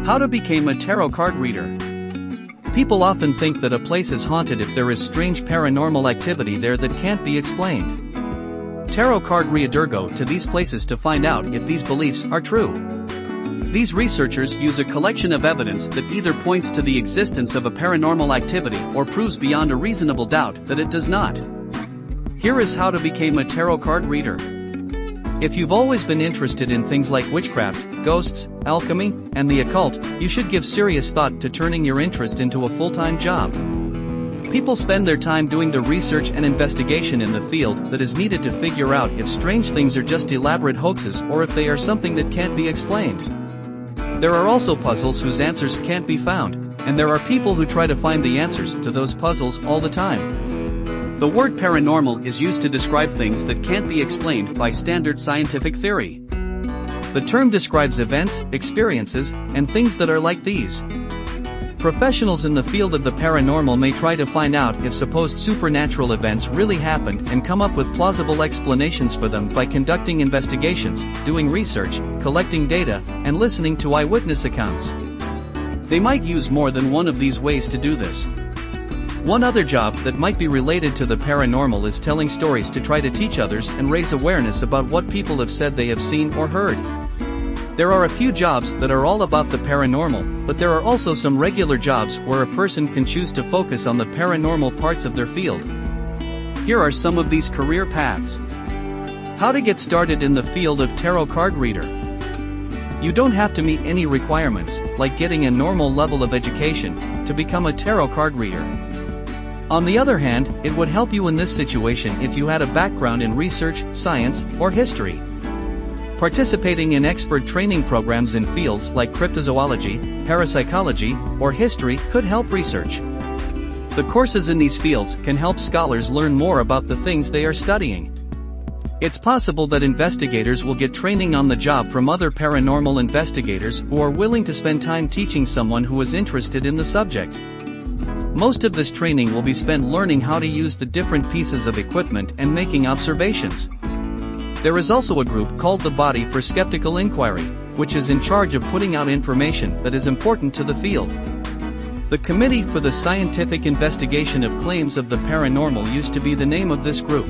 How to become a tarot card reader. People often think that a place is haunted if there is strange paranormal activity there that can't be explained. Tarot card readers go to these places to find out if these beliefs are true. These researchers use a collection of evidence that either points to the existence of a paranormal activity or proves beyond a reasonable doubt that it does not. Here is how to become a tarot card reader. If you've always been interested in things like witchcraft, ghosts, alchemy, and the occult, you should give serious thought to turning your interest into a full-time job. People spend their time doing the research and investigation in the field that is needed to figure out if strange things are just elaborate hoaxes or if they are something that can't be explained. There are also puzzles whose answers can't be found, and there are people who try to find the answers to those puzzles all the time. The word paranormal is used to describe things that can't be explained by standard scientific theory. The term describes events, experiences, and things that are like these. Professionals in the field of the paranormal may try to find out if supposed supernatural events really happened and come up with plausible explanations for them by conducting investigations, doing research, collecting data, and listening to eyewitness accounts. They might use more than one of these ways to do this. One other job that might be related to the paranormal is telling stories to try to teach others and raise awareness about what people have said they have seen or heard. There are a few jobs that are all about the paranormal, but there are also some regular jobs where a person can choose to focus on the paranormal parts of their field. Here are some of these career paths. How to get started in the field of tarot card reader. You don't have to meet any requirements, like getting a normal level of education, to become a tarot card reader. On the other hand, it would help you in this situation if you had a background in research, science, or history. Participating in expert training programs in fields like cryptozoology, parapsychology, or history could help research. The courses in these fields can help scholars learn more about the things they are studying. It's possible that investigators will get training on the job from other paranormal investigators who are willing to spend time teaching someone who is interested in the subject. Most of this training will be spent learning how to use the different pieces of equipment and making observations. There is also a group called the Body for Skeptical Inquiry, which is in charge of putting out information that is important to the field. The Committee for the Scientific Investigation of Claims of the Paranormal used to be the name of this group.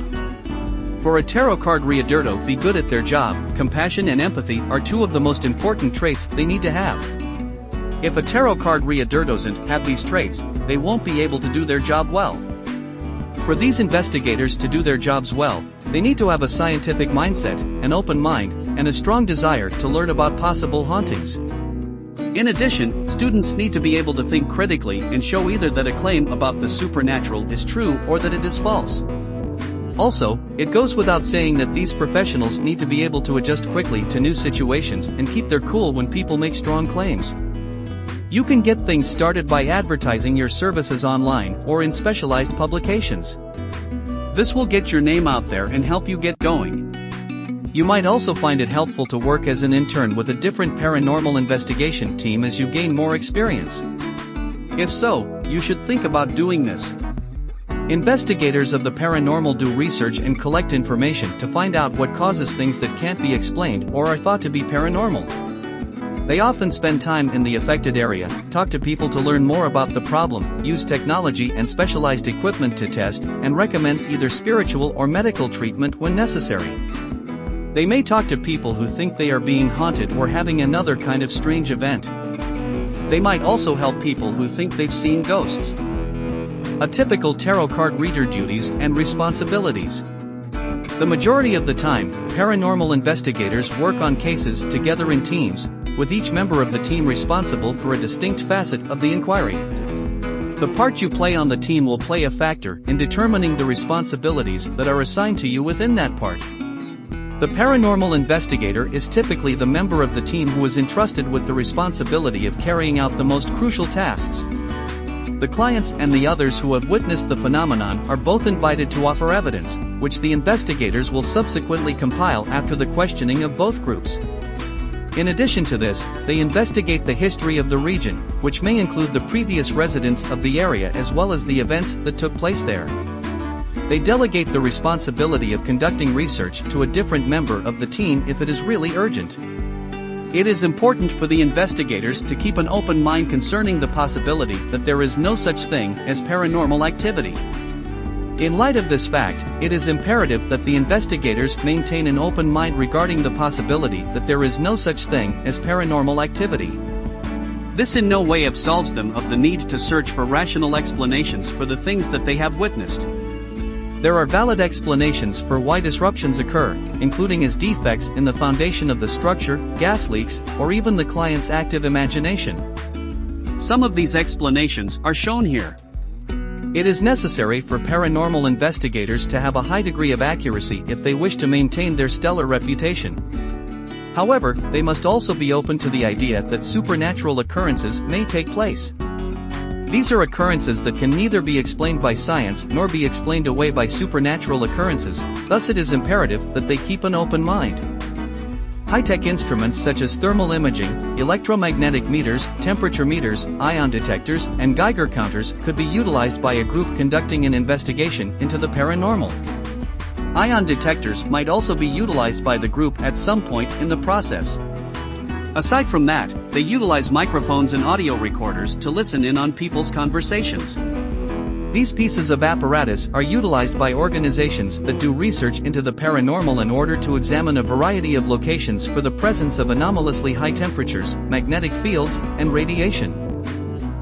For a tarot card reader to be good at their job, compassion and empathy are two of the most important traits they need to have. If a tarot card reader doesn't have these traits, they won't be able to do their job well. For these investigators to do their jobs well, they need to have a scientific mindset, an open mind, and a strong desire to learn about possible hauntings. In addition, students need to be able to think critically and show either that a claim about the supernatural is true or that it is false. Also, it goes without saying that these professionals need to be able to adjust quickly to new situations and keep their cool when people make strong claims. You can get things started by advertising your services online or in specialized publications. This will get your name out there and help you get going. You might also find it helpful to work as an intern with a different paranormal investigation team as you gain more experience. If so, you should think about doing this. Investigators of the paranormal do research and collect information to find out what causes things that can't be explained or are thought to be paranormal. They often spend time in the affected area, talk to people to learn more about the problem, use technology and specialized equipment to test, and recommend either spiritual or medical treatment when necessary. They may talk to people who think they are being haunted or having another kind of strange event. They might also help people who think they've seen ghosts. A typical tarot card reader duties and responsibilities. The majority of the time, paranormal investigators work on cases together in teams, with each member of the team responsible for a distinct facet of the inquiry. The part you play on the team will play a factor in determining the responsibilities that are assigned to you within that part. The paranormal investigator is typically the member of the team who is entrusted with the responsibility of carrying out the most crucial tasks. The clients and the others who have witnessed the phenomenon are both invited to offer evidence, which the investigators will subsequently compile after the questioning of both groups. In addition to this, they investigate the history of the region, which may include the previous residents of the area as well as the events that took place there. They delegate the responsibility of conducting research to a different member of the team if it is really urgent. It is important for the investigators to keep an open mind concerning the possibility that there is no such thing as paranormal activity. In light of this fact, it is imperative that the investigators maintain an open mind regarding the possibility that there is no such thing as paranormal activity. This in no way absolves them of the need to search for rational explanations for the things that they have witnessed. There are valid explanations for why disruptions occur, including as defects in the foundation of the structure, gas leaks, or even the client's active imagination. Some of these explanations are shown here. It is necessary for paranormal investigators to have a high degree of accuracy if they wish to maintain their stellar reputation. However, they must also be open to the idea that supernatural occurrences may take place. These are occurrences that can neither be explained by science nor be explained away by supernatural occurrences, thus it is imperative that they keep an open mind. High-tech instruments such as thermal imaging, electromagnetic meters, temperature meters, ion detectors, and Geiger counters could be utilized by a group conducting an investigation into the paranormal. Ion detectors might also be utilized by the group at some point in the process. Aside from that, they utilize microphones and audio recorders to listen in on people's conversations. These pieces of apparatus are utilized by organizations that do research into the paranormal in order to examine a variety of locations for the presence of anomalously high temperatures, magnetic fields, and radiation.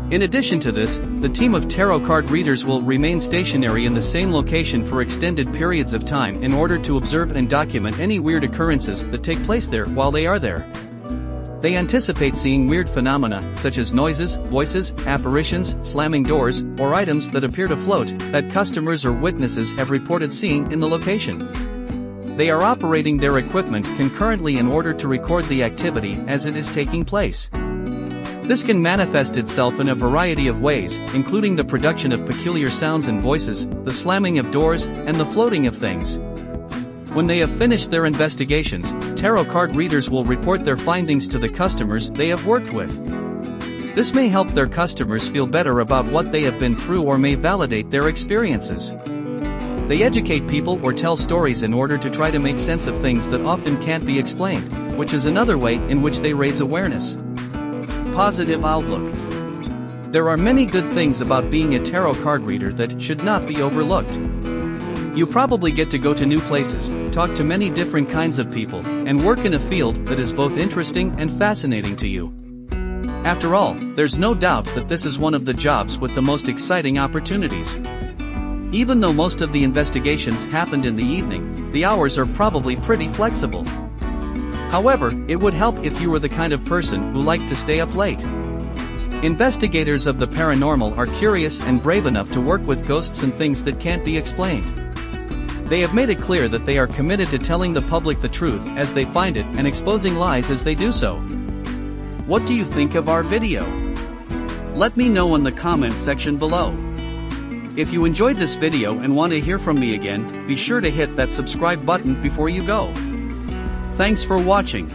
In addition to this, the team of tarot card readers will remain stationary in the same location for extended periods of time in order to observe and document any weird occurrences that take place there while they are there. They anticipate seeing weird phenomena, such as noises, voices, apparitions, slamming doors, or items that appear to float, that customers or witnesses have reported seeing in the location. They are operating their equipment concurrently in order to record the activity as it is taking place. This can manifest itself in a variety of ways, including the production of peculiar sounds and voices, the slamming of doors, and the floating of things. When they have finished their investigations, tarot card readers will report their findings to the customers they have worked with. This may help their customers feel better about what they have been through or may validate their experiences. They educate people or tell stories in order to try to make sense of things that often can't be explained, which is another way in which they raise awareness. Positive outlook. There are many good things about being a tarot card reader that should not be overlooked. You probably get to go to new places, talk to many different kinds of people, and work in a field that is both interesting and fascinating to you. After all, there's no doubt that this is one of the jobs with the most exciting opportunities. Even though most of the investigations happened in the evening, the hours are probably pretty flexible. However, it would help if you were the kind of person who liked to stay up late. Investigators of the paranormal are curious and brave enough to work with ghosts and things that can't be explained. They have made it clear that they are committed to telling the public the truth as they find it and exposing lies as they do so. What do you think of our video? Let me know in the comments section below. If you enjoyed this video and want to hear from me again, be sure to hit that subscribe button before you go. Thanks for watching.